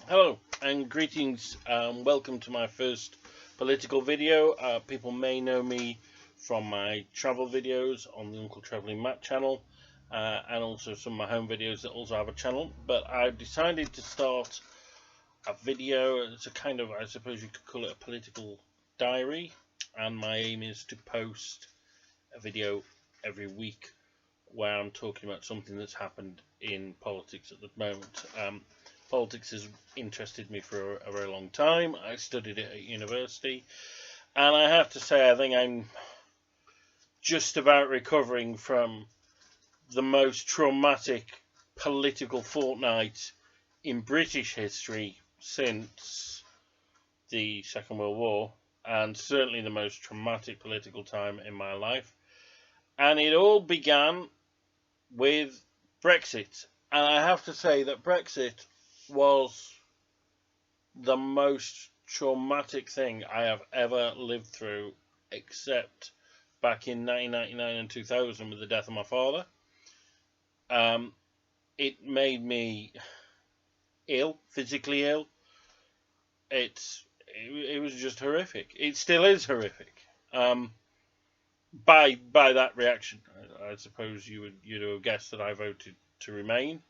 Hello and greetings. Welcome to my first political video. People may know me from my travel videos on the Uncle Travelling Map channel, and also some of my home videos that also have a channel. But I've decided to start a video. It's a kind of, I suppose you could call it a political diary, and my aim is to post a video every week where I'm talking about something that's happened in politics at the moment. Politics has interested me for a very long time. I studied it at university, and I have to say, I think I'm just about recovering from the most traumatic political fortnight in British history since the Second World War, and certainly the most traumatic political time in my life. And it all began with Brexit. And I have to say that Brexit was the most traumatic thing I have ever lived through, except back in 1999 and 2000 with the death of my father. It made me ill, physically ill. It was just horrific. It still is horrific. By that reaction, I suppose you'd have guessed that I voted to remain.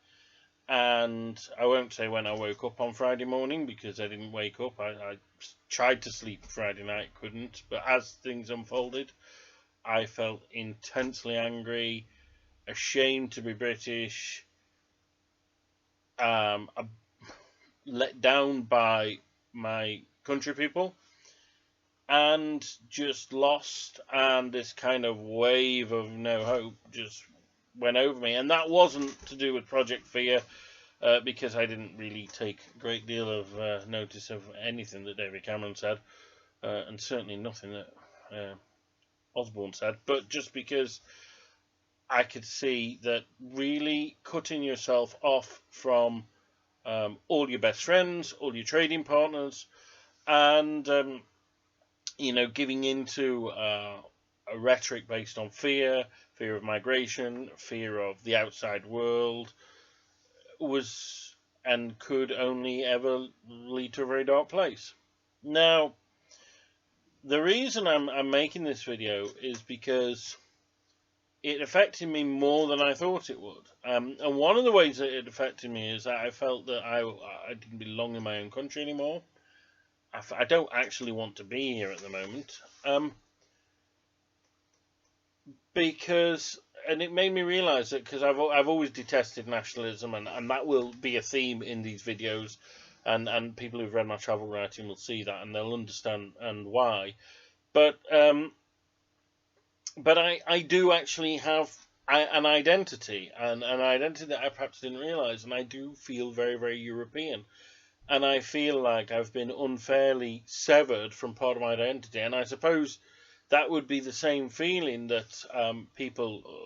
And I won't say when I woke up on Friday morning, because I didn't wake up. I tried to sleep Friday night, couldn't. But as things unfolded, I felt intensely angry, ashamed to be British, let down by my country people, and just lost. And this kind of wave of no hope just went over me. And that wasn't to do with Project Fear, because I didn't really take a great deal of notice of anything that David Cameron said, and certainly nothing that Osborne said, but just because I could see that really cutting yourself off from all your best friends, all your trading partners, and giving into a rhetoric based on fear of migration, fear of the outside world, was and could only ever lead to a very dark place. Now, the reason I'm making this video is because it affected me more than I thought it would. And one of the ways that it affected me is that I felt that I didn't belong in my own country anymore. I don't actually want to be here at the moment. And it made me realise that, because I've always detested nationalism, and that will be a theme in these videos, and people who've read my travel writing will see that, and they'll understand and why. But I do actually have an identity, and an identity that I perhaps didn't realise, and I do feel very, very European. And I feel like I've been unfairly severed from part of my identity. And I suppose that would be the same feeling that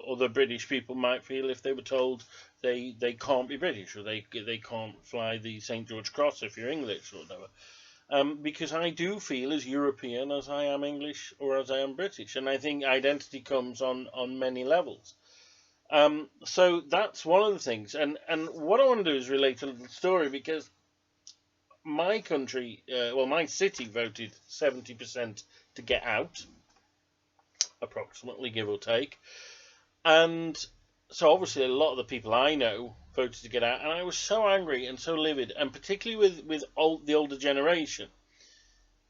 other British people might feel if they were told they can't be British, or they can't fly the St. George Cross if you're English or whatever. Because I do feel as European as I am English or as I am British. And I think identity comes on many levels. So that's one of the things. And what I want to do is relate a little story, because my country, my city voted 70% to get out, approximately, give or take. And so obviously a lot of the people I know voted to get out, and I was so angry and so livid, and particularly with the older generation.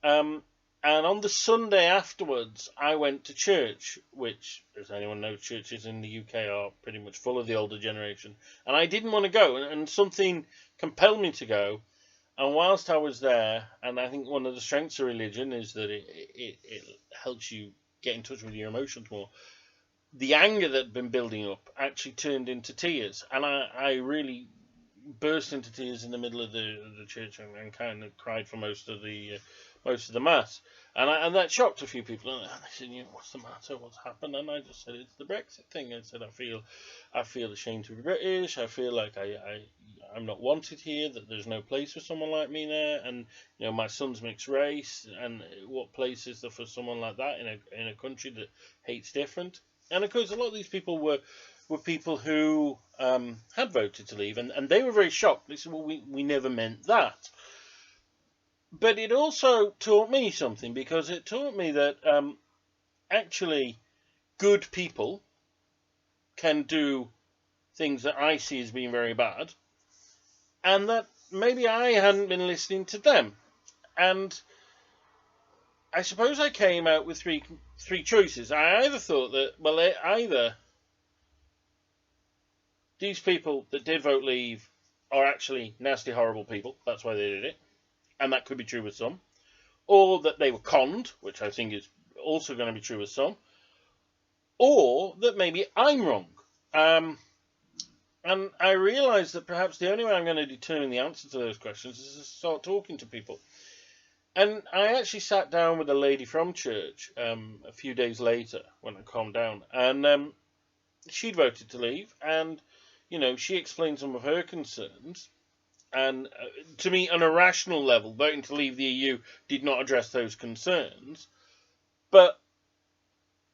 And on the Sunday afterwards, I went to church, which, as anyone knows, churches in the UK are pretty much full of the older generation. And I didn't want to go, and something compelled me to go. And whilst I was there, and I think one of the strengths of religion is that it helps you get in touch with your emotions more, the anger that had been building up actually turned into tears. And I really burst into tears in the middle of the church, and kind of cried for most of the mass. And that shocked a few people. And they said, what's the matter? What's happened? And I just said, it's the Brexit thing. I said, I feel ashamed to be British. I feel like I'm not wanted here, that there's no place for someone like me there. And, my son's mixed race. And what place is there for someone like that in a country that hates different? And of course, a lot of these people were were people who had voted to leave, and they were very shocked. They said, well, we never meant that. But it also taught me something, because it taught me that actually good people can do things that I see as being very bad, and that maybe I hadn't been listening to them. And I suppose I came out with three choices. I either thought that, well, either these people that did vote leave are actually nasty, horrible people, that's why they did it, and that could be true with some, or that they were conned, which I think is also going to be true with some, or that maybe I'm wrong. And I realised that perhaps the only way I'm going to determine the answer to those questions is to start talking to people. And I actually sat down with a lady from church a few days later when I calmed down, and she'd voted to leave, and she explained some of her concerns. And to me, on a rational level, voting to leave the EU did not address those concerns. But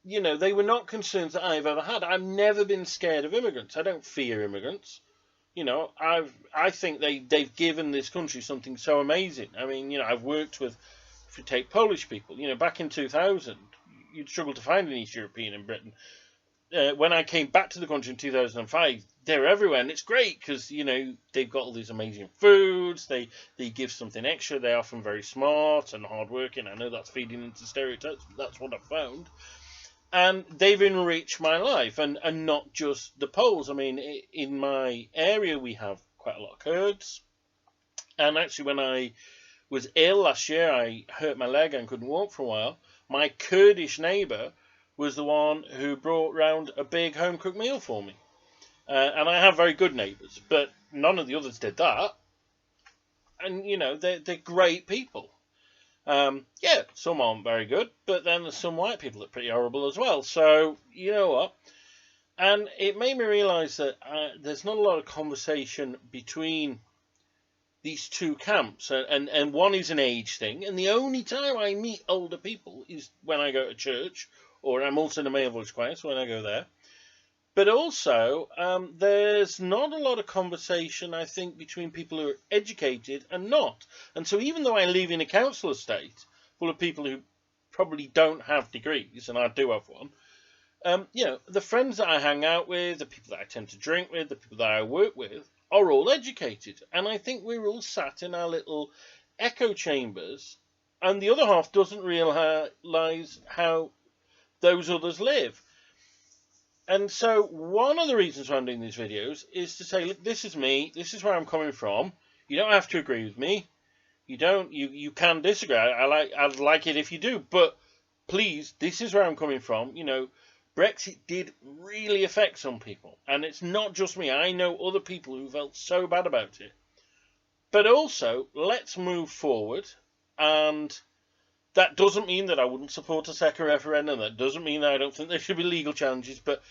they were not concerns that I've ever had. I've never been scared of immigrants. I don't fear immigrants. I think they've given this country something so amazing. I mean, I've worked with, if you take Polish people, back in 2000, you'd struggle to find an East European in Britain. When I came back to the country in 2005, they're everywhere, and it's great because they've got all these amazing foods. They give something extra. They're often very smart and hardworking. I know that's feeding into stereotypes, but that's what I've found. And they've enriched my life, and not just the Poles. I mean, in my area, we have quite a lot of Kurds. And actually, when I was ill last year, I hurt my leg and couldn't walk for a while. My Kurdish neighbour was the one who brought round a big home-cooked meal for me. And I have very good neighbours, but none of the others did that. And, they're great people. Yeah, some aren't very good, but then there's some white people that are pretty horrible as well. So, you know what? And it made me realise that there's not a lot of conversation between these two camps. And one is an age thing. And the only time I meet older people is when I go to church, or I'm also in a male voice choir, so when I go there. But also, there's not a lot of conversation, I think, between people who are educated and not. And so even though I live in a council estate full of people who probably don't have degrees, and I do have one, the friends that I hang out with, the people that I tend to drink with, the people that I work with, are all educated. And I think we're all sat in our little echo chambers, and the other half doesn't realise how those others live. And so one of the reasons why I'm doing these videos is to say, look, this is me, this is where I'm coming from. You don't have to agree with me. You can disagree. I'd like it if you do, but please, this is where I'm coming from. Brexit did really affect some people, and it's not just me. I know other people who felt so bad about it. But also, let's move forward, and that doesn't mean that I wouldn't support a second referendum. That doesn't mean that I don't think there should be legal challenges. But,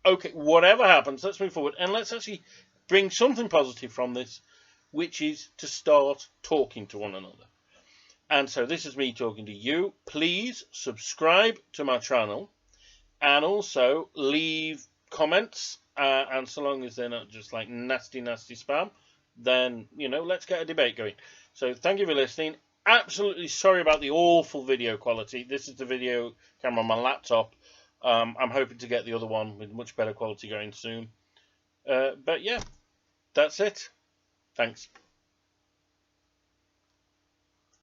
okay, whatever happens, let's move forward. And let's actually bring something positive from this, which is to start talking to one another. And so this is me talking to you. Please subscribe to my channel. And also leave comments. And so long as they're not just like nasty, nasty spam, then, let's get a debate going. So thank you for listening. Absolutely sorry about the awful video quality. This is the video camera on my laptop. I'm hoping to get the other one with much better quality going soon. But yeah, that's it. Thanks.